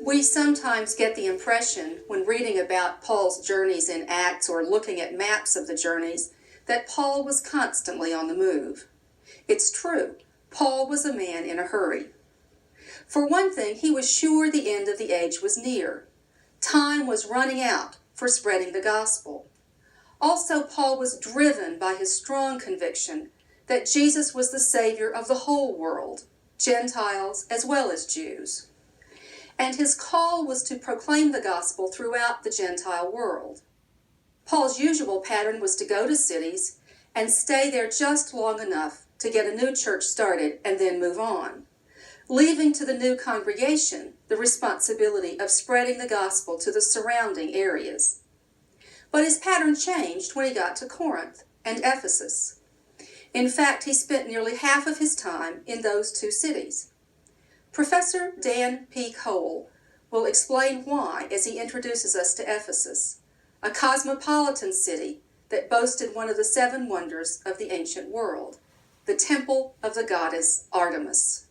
We sometimes get the impression, when reading about Paul's journeys in Acts or looking at maps of the journeys, that Paul was constantly on the move. It's true, Paul was a man in a hurry. For one thing, he was sure the end of the age was near. Time was running out for spreading the gospel. Also, Paul was driven by his strong conviction that Jesus was the Savior of the whole world, Gentiles as well as Jews. And his call was to proclaim the gospel throughout the Gentile world. Paul's usual pattern was to go to cities and stay there just long enough to get a new church started and then move on, leaving to the new congregation the responsibility of spreading the gospel to the surrounding areas. But his pattern changed when he got to Corinth and Ephesus. In fact, he spent nearly half of his time in those two cities. Professor Dan P. Cole will explain why as he introduces us to Ephesus, a cosmopolitan city that boasted one of the 7 wonders of the ancient world, the temple of the goddess Artemis.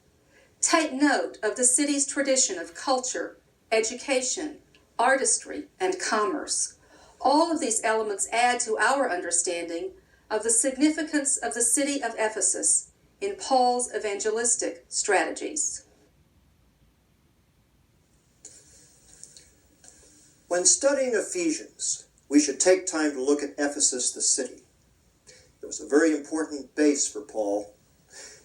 Take note of the city's tradition of culture, education, artistry, and commerce. All of these elements add to our understanding of the significance of the city of Ephesus in Paul's evangelistic strategies. When studying Ephesians, we should take time to look at Ephesus, the city. It was a very important base for Paul,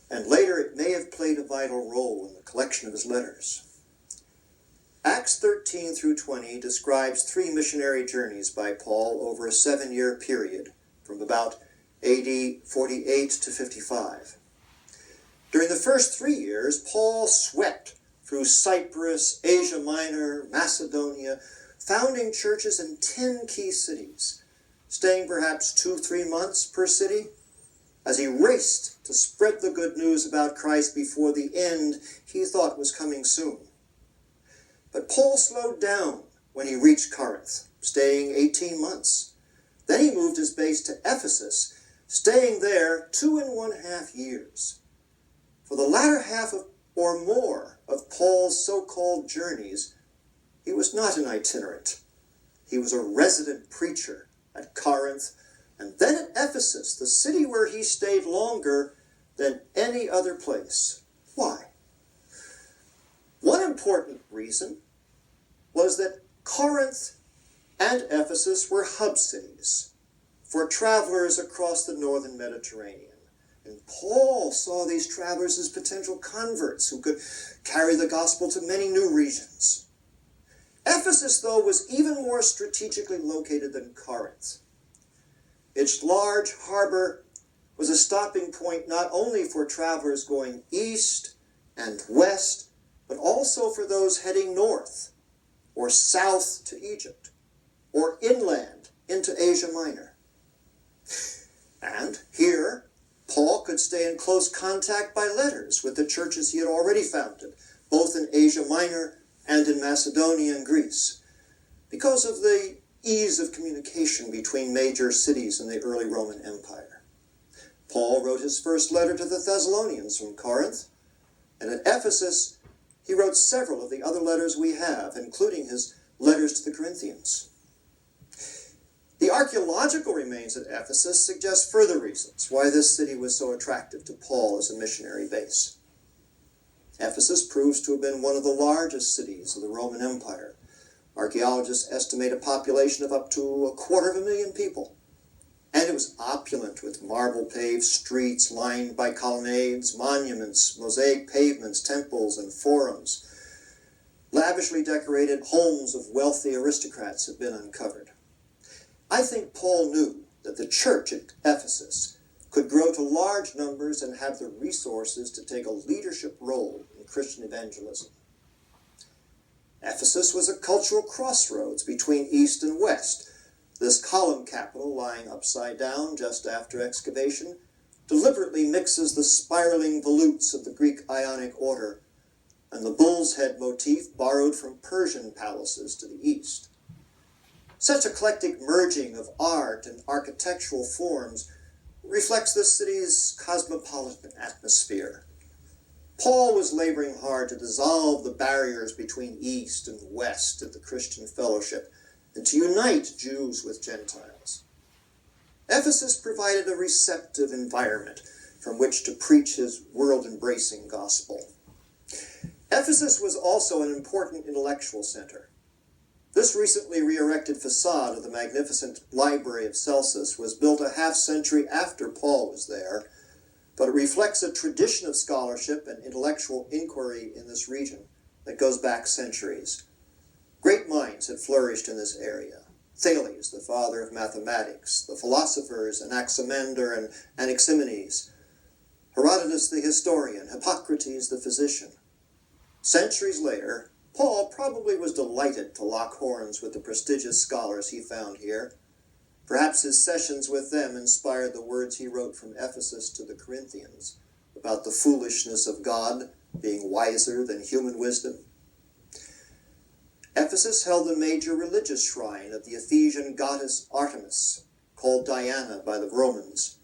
and later it may have played a vital role in the collection of his letters. Acts 13 through 20 describes 3 missionary journeys by Paul over a 7-year period, from about AD 48 to 55. During the first 3 years, Paul swept through Cyprus, Asia Minor, Macedonia, founding churches in 10 key cities, staying perhaps 2-3 months per city, as he raced to spread the good news about Christ before the end he thought was coming soon. But Paul slowed down when he reached Corinth, staying 18 months. Then he moved his base to Ephesus, staying there 2.5 years. For the latter half or more of Paul's so-called journeys, he was not an itinerant. He was a resident preacher at Corinth, and then at Ephesus, the city where he stayed longer than any other place. Why? One important reason was that Corinth and Ephesus were hub cities for travelers across the northern Mediterranean. And Paul saw these travelers as potential converts who could carry the gospel to many new regions. Ephesus, though, was even more strategically located than Corinth. Its large harbor was a stopping point not only for travelers going east and west, but also for those heading north or south to Egypt or inland into Asia Minor. And here, Paul could stay in close contact by letters with the churches he had already founded, both in Asia Minor and in Macedonia and Greece, because of the ease of communication between major cities in the early Roman Empire. Paul wrote his first letter to the Thessalonians from Corinth, and at Ephesus he wrote several of the other letters we have, including his letters to the Corinthians. The archaeological remains at Ephesus suggest further reasons why this city was so attractive to Paul as a missionary base. Ephesus proves to have been one of the largest cities of the Roman Empire. Archaeologists estimate a population of up to 250,000 people. And it was opulent with marble-paved streets lined by colonnades, monuments, mosaic pavements, temples, and forums. Lavishly decorated homes of wealthy aristocrats have been uncovered. I think Paul knew that the church at Ephesus could grow to large numbers and have the resources to take a leadership role in Christian evangelism. Ephesus was a cultural crossroads between East and West. This column capital, lying upside down just after excavation, deliberately mixes the spiraling volutes of the Greek Ionic order and the bull's head motif borrowed from Persian palaces to the east. Such eclectic merging of art and architectural forms reflects the city's cosmopolitan atmosphere. Paul was laboring hard to dissolve the barriers between East and West in the Christian fellowship and to unite Jews with Gentiles. Ephesus provided a receptive environment from which to preach his world-embracing gospel. Ephesus was also an important intellectual center. This recently re-erected facade of the magnificent Library of Celsus was built a half-century after Paul was there, but it reflects a tradition of scholarship and intellectual inquiry in this region that goes back centuries. Great minds had flourished in this area. Thales, the father of mathematics, the philosophers Anaximander and Anaximenes, Herodotus the historian, Hippocrates the physician. Centuries later, Paul probably was delighted to lock horns with the prestigious scholars he found here. Perhaps his sessions with them inspired the words he wrote from Ephesus to the Corinthians about the foolishness of God being wiser than human wisdom. Ephesus held a major religious shrine of the Ephesian goddess Artemis, called Diana by the Romans.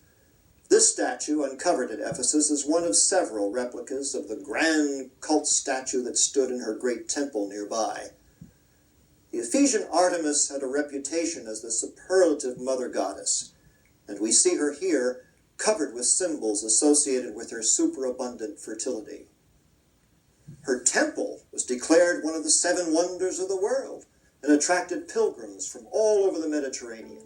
This statue, uncovered at Ephesus, is one of several replicas of the grand cult statue that stood in her great temple nearby. The Ephesian Artemis had a reputation as the superlative mother goddess, and we see her here covered with symbols associated with her superabundant fertility. Her temple was declared one of the 7 wonders of the world and attracted pilgrims from all over the Mediterranean.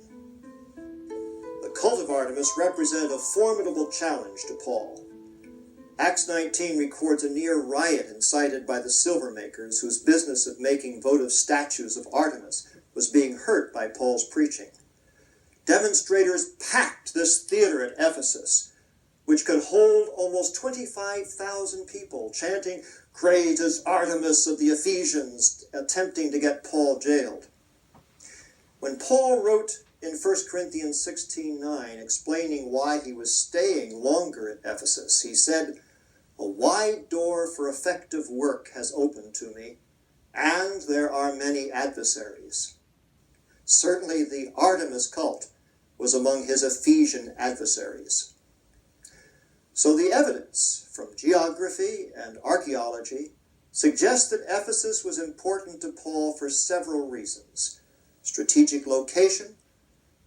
The cult of Artemis represented a formidable challenge to Paul. Acts 19 records a near riot incited by the silver makers whose business of making votive statues of Artemis was being hurt by Paul's preaching. Demonstrators packed this theater at Ephesus, which could hold almost 25,000 people, chanting, "Great is Artemis of the Ephesians," attempting to get Paul jailed. When Paul wrote in 1 Corinthians 16:9, explaining why he was staying longer at Ephesus, he said, "A wide door for effective work has opened to me, and there are many adversaries." Certainly the Artemis cult was among his Ephesian adversaries. So the evidence from geography and archaeology suggests that Ephesus was important to Paul for several reasons: strategic location,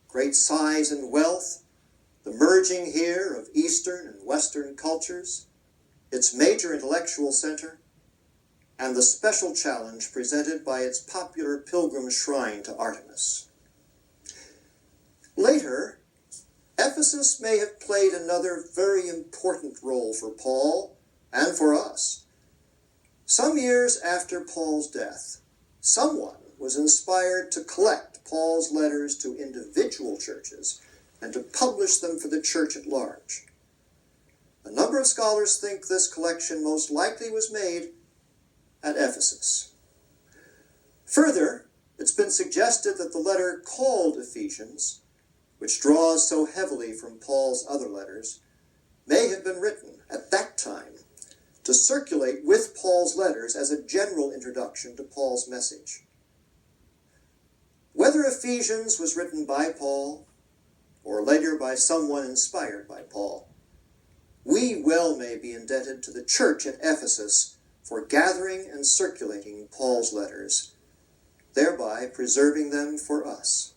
great size and wealth, the merging here of Eastern and Western cultures, its major intellectual center, and the special challenge presented by its popular pilgrim shrine to Artemis. Later, Ephesus may have played another very important role for Paul and for us. Some years after Paul's death, someone was inspired to collect Paul's letters to individual churches and to publish them for the church at large. A number of scholars think this collection most likely was made at Ephesus. Further, it's been suggested that the letter called Ephesians, which draws so heavily from Paul's other letters, may have been written at that time to circulate with Paul's letters as a general introduction to Paul's message. Whether Ephesians was written by Paul or later by someone inspired by Paul, we well may be indebted to the church at Ephesus for gathering and circulating Paul's letters, thereby preserving them for us.